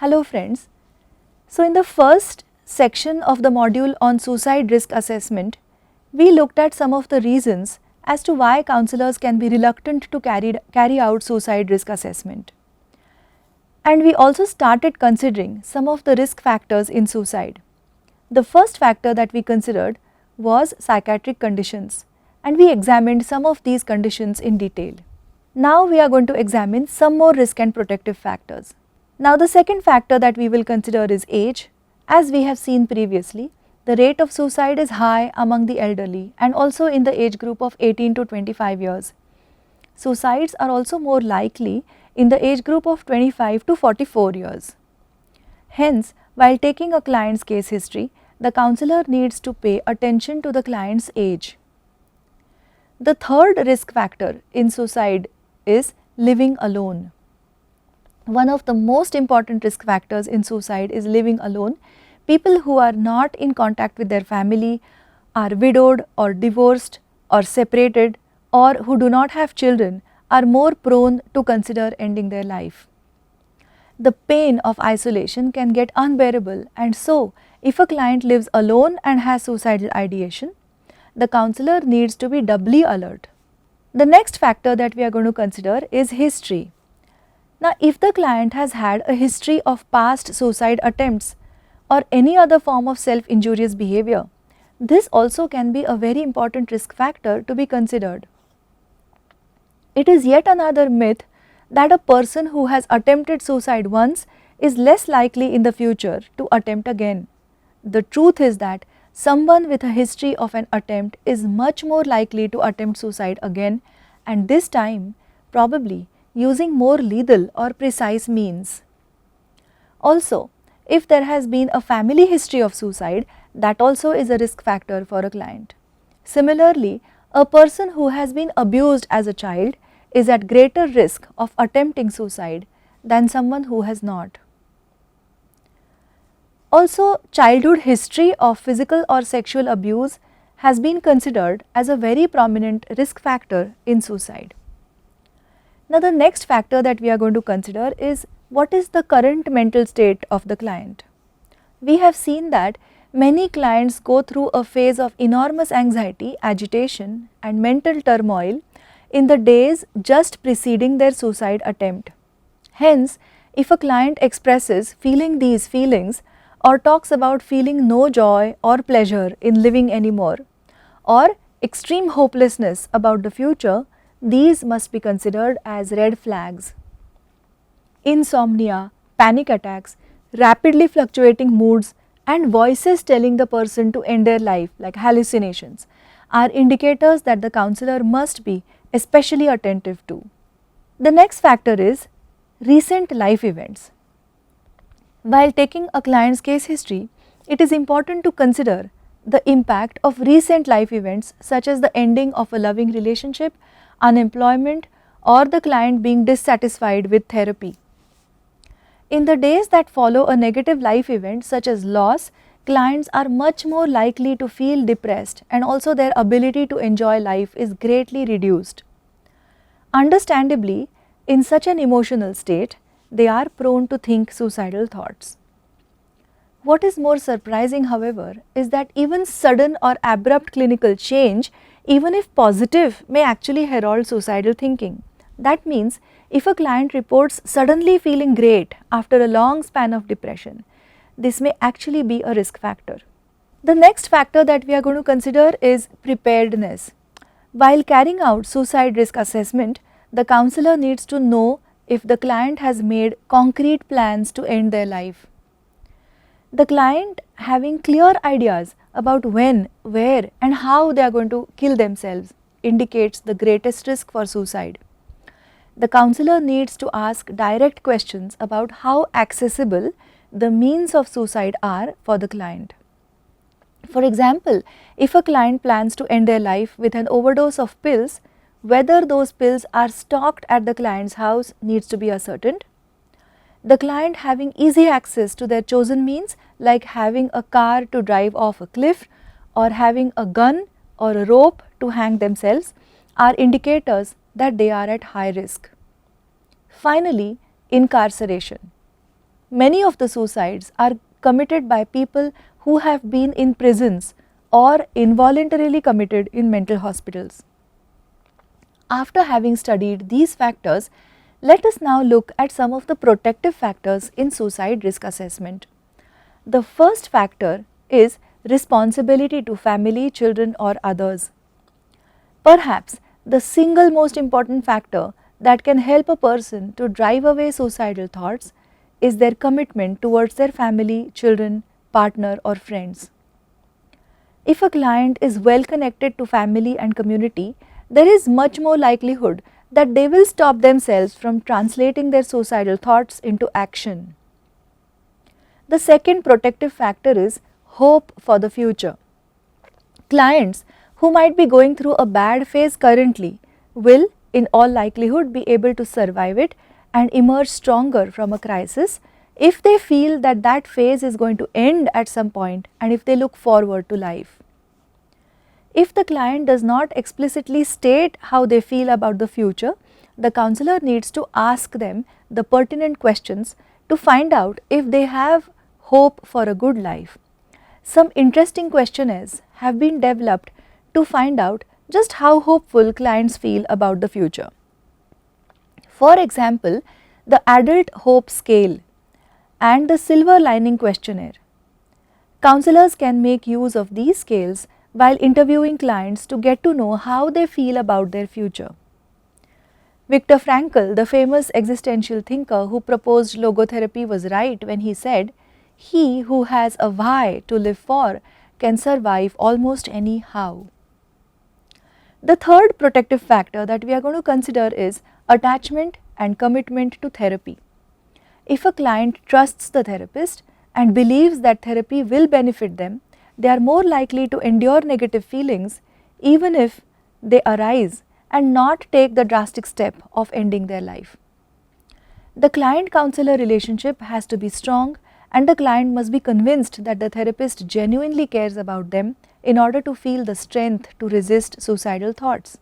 Hello friends. So in the first section of the module on suicide risk assessment, we looked at some of the reasons as to why counselors can be reluctant to carry out suicide risk assessment. And we also started considering some of the risk factors in suicide. The first factor that we considered was psychiatric conditions, and we examined some of these conditions in detail. Now we are going to examine some more risk and protective factors. Now the second factor that we will consider is age. As we have seen previously, the rate of suicide is high among the elderly and also in the age group of 18 to 25 years. Suicides are also more likely in the age group of 25 to 44 years. Hence, while taking a client's case history, the counselor needs to pay attention to the client's age. The third risk factor in suicide is living alone. One of the most important risk factors in suicide is living alone. People who are not in contact with their family, are widowed or divorced or separated, or who do not have children are more prone to consider ending their life. The pain of isolation can get unbearable, and so if a client lives alone and has suicidal ideation, the counselor needs to be doubly alert. The next factor that we are going to consider is history. Now, if the client has had a history of past suicide attempts or any other form of self-injurious behavior, this also can be a very important risk factor to be considered. It is yet another myth that a person who has attempted suicide once is less likely in the future to attempt again. The truth is that someone with a history of an attempt is much more likely to attempt suicide again, and this time probably using more lethal or precise means. Also, if there has been a family history of suicide, that also is a risk factor for a client. Similarly, a person who has been abused as a child is at greater risk of attempting suicide than someone who has not. Also, childhood history of physical or sexual abuse has been considered as a very prominent risk factor in suicide. Now, the next factor that we are going to consider is what is the current mental state of the client. We have seen that many clients go through a phase of enormous anxiety, agitation and mental turmoil in the days just preceding their suicide attempt. Hence, if a client expresses feeling these feelings or talks about feeling no joy or pleasure in living anymore, or extreme hopelessness about the future, these must be considered as red flags. Insomnia, panic attacks, rapidly fluctuating moods and voices telling the person to end their life like hallucinations are indicators that the counselor must be especially attentive to. The next factor is recent life events. While taking a client's case history, it is important to consider the impact of recent life events such as the ending of a loving relationship, unemployment, or the client being dissatisfied with therapy. In the days that follow a negative life event such as loss, clients are much more likely to feel depressed and also their ability to enjoy life is greatly reduced. Understandably, in such an emotional state, they are prone to think suicidal thoughts. What is more surprising, however, is that even sudden or abrupt clinical change, even if positive, may actually herald suicidal thinking. That means, if a client reports suddenly feeling great after a long span of depression, this may actually be a risk factor. The next factor that we are going to consider is preparedness. While carrying out suicide risk assessment, the counselor needs to know if the client has made concrete plans to end their life. The client having clear ideas about when, where and how they are going to kill themselves indicates the greatest risk for suicide. The counselor needs to ask direct questions about how accessible the means of suicide are for the client. For example, if a client plans to end their life with an overdose of pills, whether those pills are stocked at the client's house needs to be ascertained. The client having easy access to their chosen means like having a car to drive off a cliff or having a gun or a rope to hang themselves are indicators that they are at high risk. Finally, incarceration. Many of the suicides are committed by people who have been in prisons or involuntarily committed in mental hospitals. After having studied these factors, let us now look at some of the protective factors in suicide risk assessment. The first factor is responsibility to family, children or others. Perhaps the single most important factor that can help a person to drive away suicidal thoughts is their commitment towards their family, children, partner or friends. If a client is well connected to family and community, there is much more likelihood that they will stop themselves from translating their suicidal thoughts into action. The second protective factor is hope for the future. Clients who might be going through a bad phase currently will in all likelihood be able to survive it and emerge stronger from a crisis if they feel that that phase is going to end at some point and if they look forward to life. If the client does not explicitly state how they feel about the future, the counselor needs to ask them the pertinent questions to find out if they have hope for a good life. Some interesting questionnaires have been developed to find out just how hopeful clients feel about the future. For example, the Adult Hope Scale and the Silver Lining Questionnaire. Counselors can make use of these scales while interviewing clients to get to know how they feel about their future. Viktor Frankl, the famous existential thinker who proposed logotherapy, was right when he said, "He who has a why to live for can survive almost any how." The third protective factor that we are going to consider is attachment and commitment to therapy. If a client trusts the therapist and believes that therapy will benefit them, they are more likely to endure negative feelings even if they arise and not take the drastic step of ending their life. The client-counselor relationship has to be strong and the client must be convinced that the therapist genuinely cares about them in order to feel the strength to resist suicidal thoughts.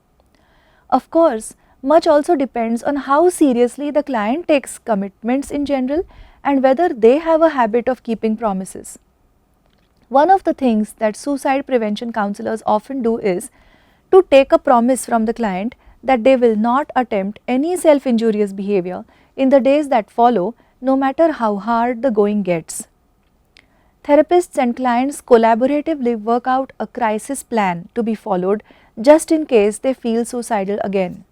Of course, much also depends on how seriously the client takes commitments in general and whether they have a habit of keeping promises. One of the things that suicide prevention counselors often do is to take a promise from the client that they will not attempt any self-injurious behavior in the days that follow, no matter how hard the going gets. Therapists and clients collaboratively work out a crisis plan to be followed just in case they feel suicidal again.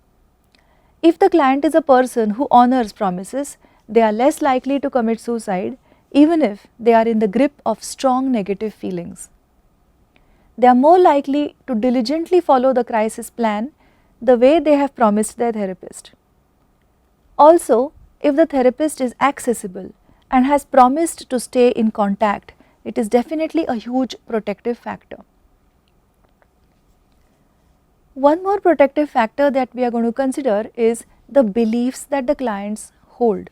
If the client is a person who honors promises, they are less likely to commit suicide even if they are in the grip of strong negative feelings. They are more likely to diligently follow the crisis plan the way they have promised their therapist. Also, if the therapist is accessible and has promised to stay in contact, it is definitely a huge protective factor. One more protective factor that we are going to consider is the beliefs that the clients hold.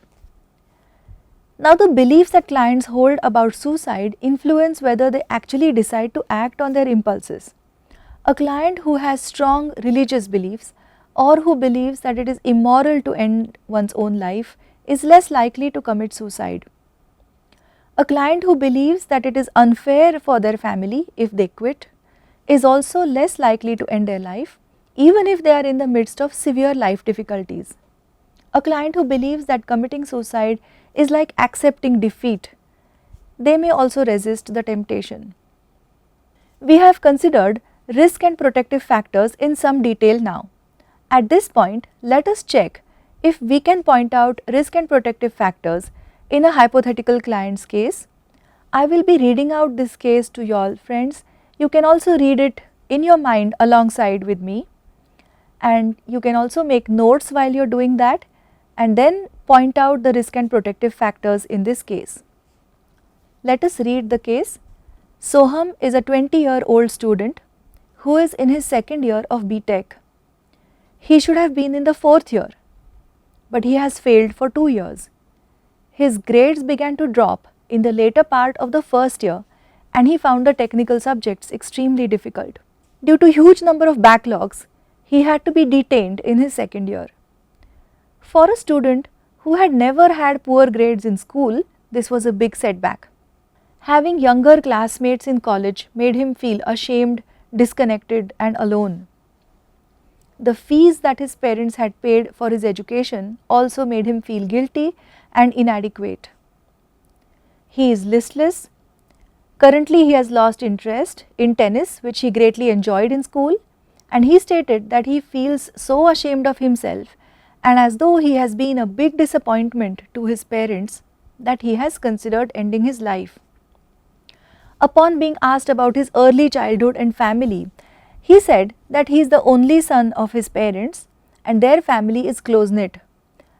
Now, the beliefs that clients hold about suicide influence whether they actually decide to act on their impulses. A client who has strong religious beliefs or who believes that it is immoral to end one's own life is less likely to commit suicide. A client who believes that it is unfair for their family if they quit is also less likely to end their life even if they are in the midst of severe life difficulties. A client who believes that committing suicide is like accepting defeat, they may also resist the temptation. We have considered risk and protective factors in some detail now. At this point, let us check if we can point out risk and protective factors in a hypothetical client's case. I will be reading out this case to you all friends. You can also read it in your mind alongside with me, and you can also make notes while you are doing that and then point out the risk and protective factors in this case. Let us read the case. Soham is a 20-year-old student who is in his second year of B.Tech. He should have been in the fourth year, but he has failed for 2 years. His grades began to drop in the later part of the first year and he found the technical subjects extremely difficult. Due to huge number of backlogs, he had to be detained in his second year. For a student who had never had poor grades in school, this was a big setback. Having younger classmates in college made him feel ashamed, disconnected and alone. The fees that his parents had paid for his education also made him feel guilty and inadequate. He is listless. Currently, he has lost interest in tennis, which he greatly enjoyed in school, and he stated that he feels so ashamed of himself and as though he has been a big disappointment to his parents that he has considered ending his life. Upon being asked about his early childhood and family, he said that he is the only son of his parents and their family is close-knit.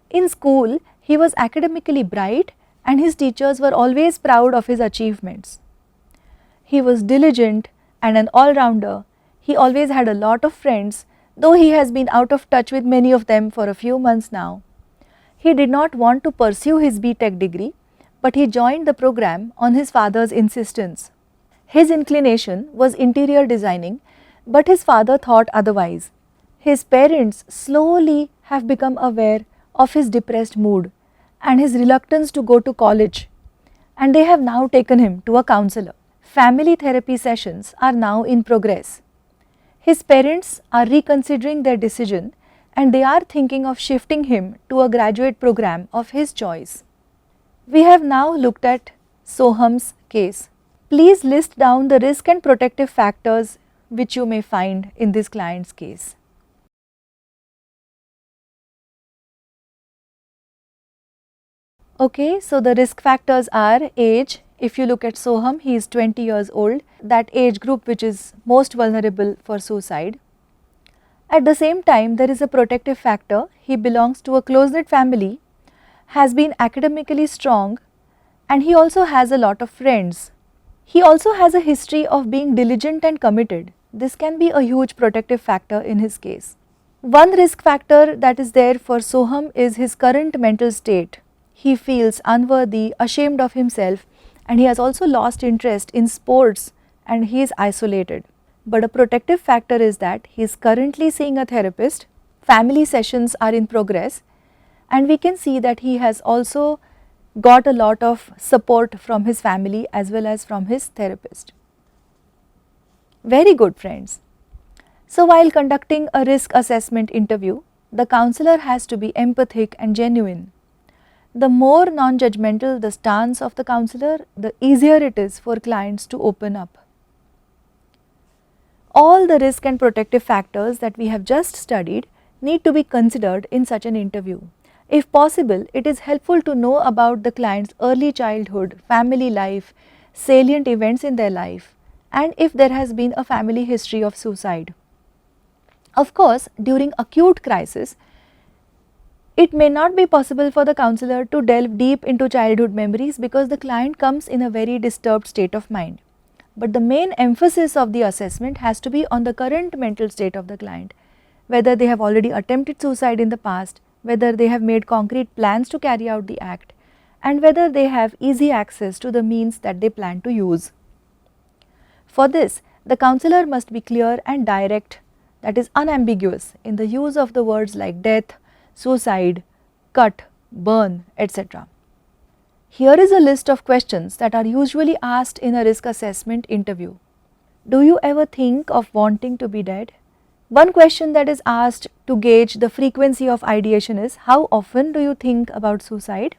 In school, he was academically bright and his teachers were always proud of his achievements. He was diligent and an all-rounder. He always had a lot of friends, though he has been out of touch with many of them for a few months now. He did not want to pursue his B.Tech degree, but he joined the program on his father's insistence. His inclination was interior designing, but his father thought otherwise. His parents slowly have become aware of his depressed mood and his reluctance to go to college, and they have now taken him to a counselor. Family therapy sessions are now in progress. His parents are reconsidering their decision and they are thinking of shifting him to a graduate program of his choice. We have now looked at Soham's case. Please list down the risk and protective factors which you may find in this client's case. Okay, so the risk factors are age. If you look at Soham, he is 20 years old, that age group which is most vulnerable for suicide. At the same time, there is a protective factor. He belongs to a close-knit family, has been academically strong, and he also has a lot of friends. He also has a history of being diligent and committed. This can be a huge protective factor in his case. One risk factor that is there for Soham is his current mental state. He feels unworthy, ashamed of himself, and he has also lost interest in sports and he is isolated. But a protective factor is that he is currently seeing a therapist, family sessions are in progress, and we can see that he has also got a lot of support from his family as well as from his therapist. Very good, friends. So while conducting a risk assessment interview, the counselor has to be empathic and genuine. The more non-judgmental the stance of the counselor, the easier it is for clients to open up. All the risk and protective factors that we have just studied need to be considered in such an interview. If possible, it is helpful to know about the client's early childhood, family life, salient events in their life, and if there has been a family history of suicide. Of course, during acute crisis, it may not be possible for the counselor to delve deep into childhood memories because the client comes in a very disturbed state of mind. But the main emphasis of the assessment has to be on the current mental state of the client, whether they have already attempted suicide in the past, whether they have made concrete plans to carry out the act, and whether they have easy access to the means that they plan to use. For this, the counselor must be clear and direct, that is unambiguous in the use of the words like death, suicide, cut, burn, etc. Here is a list of questions that are usually asked in a risk assessment interview. Do you ever think of wanting to be dead? One question that is asked to gauge the frequency of ideation is, how often do you think about suicide?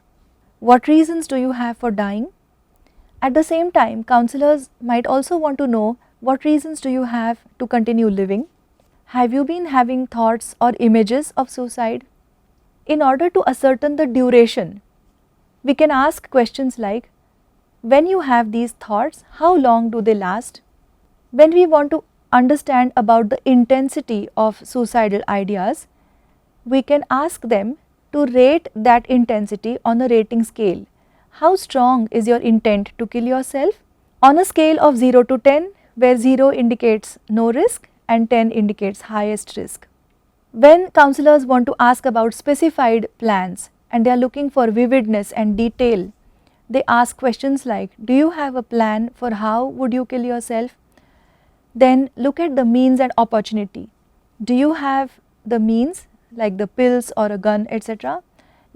What reasons do you have for dying? At the same time, counselors might also want to know, what reasons do you have to continue living? Have you been having thoughts or images of suicide? In order to ascertain the duration, we can ask questions like, when you have these thoughts, how long do they last? When we want to understand about the intensity of suicidal ideas, we can ask them to rate that intensity on a rating scale. How strong is your intent to kill yourself? On a scale of 0 to 10, where 0 indicates no risk and 10 indicates highest risk. When counselors want to ask about specified plans and they are looking for vividness and detail, they ask questions like, do you have a plan for how would you kill yourself? Then look at the means and opportunity. Do you have the means like the pills or a gun, etc.?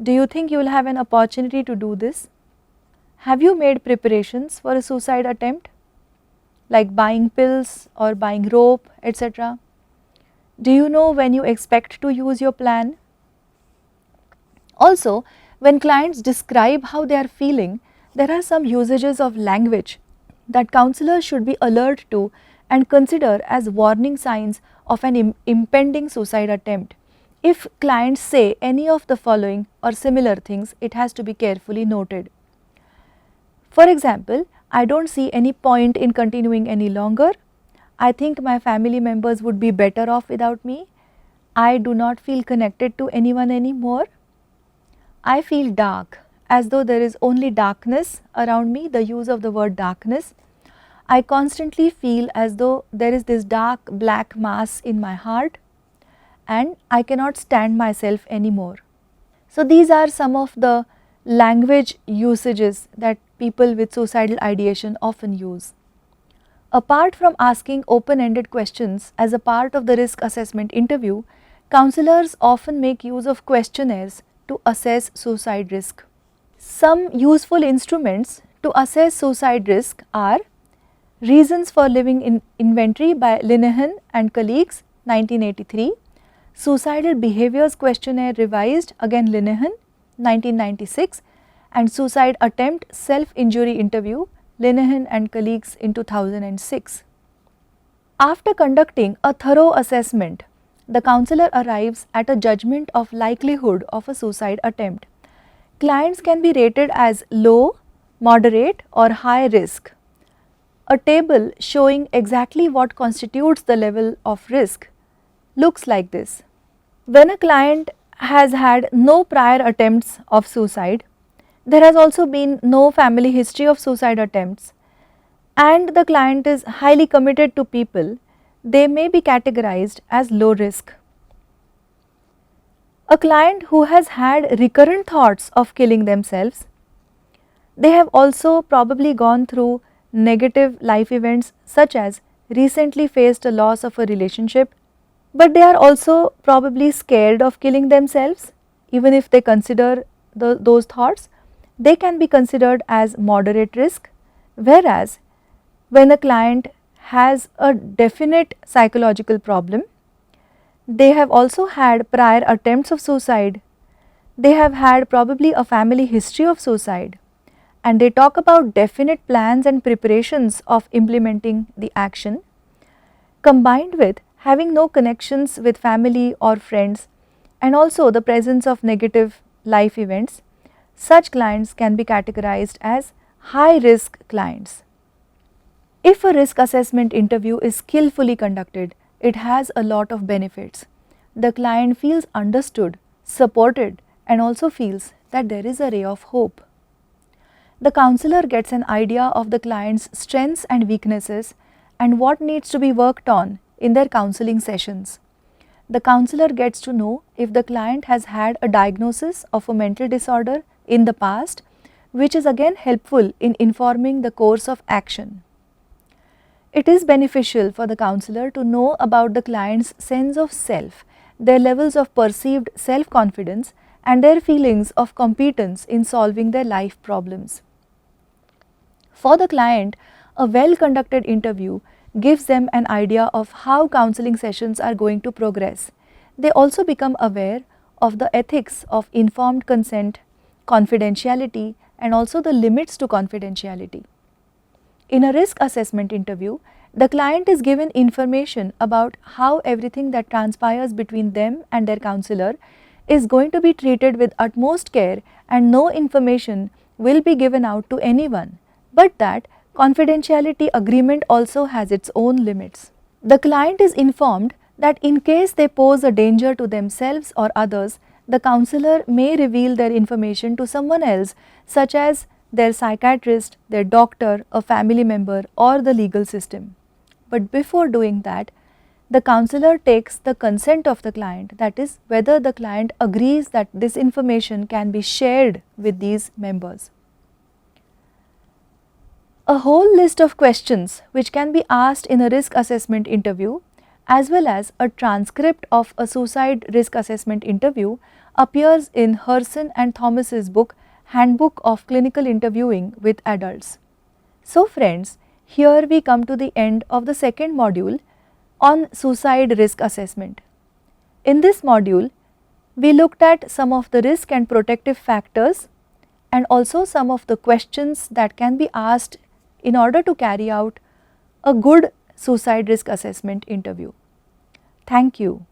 Do you think you will have an opportunity to do this? Have you made preparations for a suicide attempt, like buying pills or buying rope, etc.? Do you know when you expect to use your plan? Also, when clients describe how they are feeling, there are some usages of language that counselors should be alert to and consider as warning signs of an impending suicide attempt. If clients say any of the following or similar things, it has to be carefully noted. For example, I don't see any point in continuing any longer. I think my family members would be better off without me. I do not feel connected to anyone anymore. I feel dark, as though there is only darkness around me, the use of the word darkness. I constantly feel as though there is this dark black mass in my heart, and I cannot stand myself anymore. So, these are some of the language usages that people with suicidal ideation often use. Apart from asking open-ended questions as a part of the risk assessment interview, counselors often make use of questionnaires to assess suicide risk. Some useful instruments to assess suicide risk are Reasons for Living in Inventory by Linehan and colleagues, 1983, Suicidal Behaviors Questionnaire revised, again Linehan, 1996, and Suicide Attempt Self-Injury Interview, Linehan and colleagues in 2006. After conducting a thorough assessment, the counselor arrives at a judgment of likelihood of a suicide attempt. Clients can be rated as low, moderate or high risk. A table showing exactly what constitutes the level of risk looks like this. When a client has had no prior attempts of suicide, there has also been no family history of suicide attempts, and the client is highly committed to people, they may be categorized as low risk. A client who has had recurrent thoughts of killing themselves, they have also probably gone through negative life events such as recently faced a loss of a relationship, but they are also probably scared of killing themselves. Even if they consider those thoughts, they can be considered as moderate risk, whereas when a client has a definite psychological problem, they have also had prior attempts of suicide, they have had probably a family history of suicide, and they talk about definite plans and preparations of implementing the action, combined with having no connections with family or friends and also the presence of negative life events, such clients can be categorized as high risk clients. If a risk assessment interview is skillfully conducted, it has a lot of benefits. The client feels understood, supported, and also feels that there is a ray of hope. The counselor gets an idea of the client's strengths and weaknesses and what needs to be worked on in their counseling sessions. The counselor gets to know if the client has had a diagnosis of a mental disorder in the past, which is again helpful in informing the course of action. It is beneficial for the counselor to know about the client's sense of self, their levels of perceived self-confidence, and their feelings of competence in solving their life problems. For the client, a well-conducted interview gives them an idea of how counseling sessions are going to progress. They also become aware of the ethics of informed consent, confidentiality, and also the limits to confidentiality. In a risk assessment interview, the client is given information about how everything that transpires between them and their counselor is going to be treated with utmost care, and no information will be given out to anyone, but that confidentiality agreement also has its own limits. The client is informed that in case they pose a danger to themselves or others, the counselor may reveal their information to someone else, such as their psychiatrist, their doctor, a family member, or the legal system. But before doing that, the counselor takes the consent of the client, that is, whether the client agrees that this information can be shared with these members. A whole list of questions which can be asked in a risk assessment interview, as well as a transcript of a suicide risk assessment interview, appears in Herson and Thomas's book Handbook of Clinical Interviewing with Adults. So friends, here we come to the end of the second module on suicide risk assessment. In this module, we looked at some of the risk and protective factors and also some of the questions that can be asked in order to carry out a good suicide risk assessment interview. Thank you.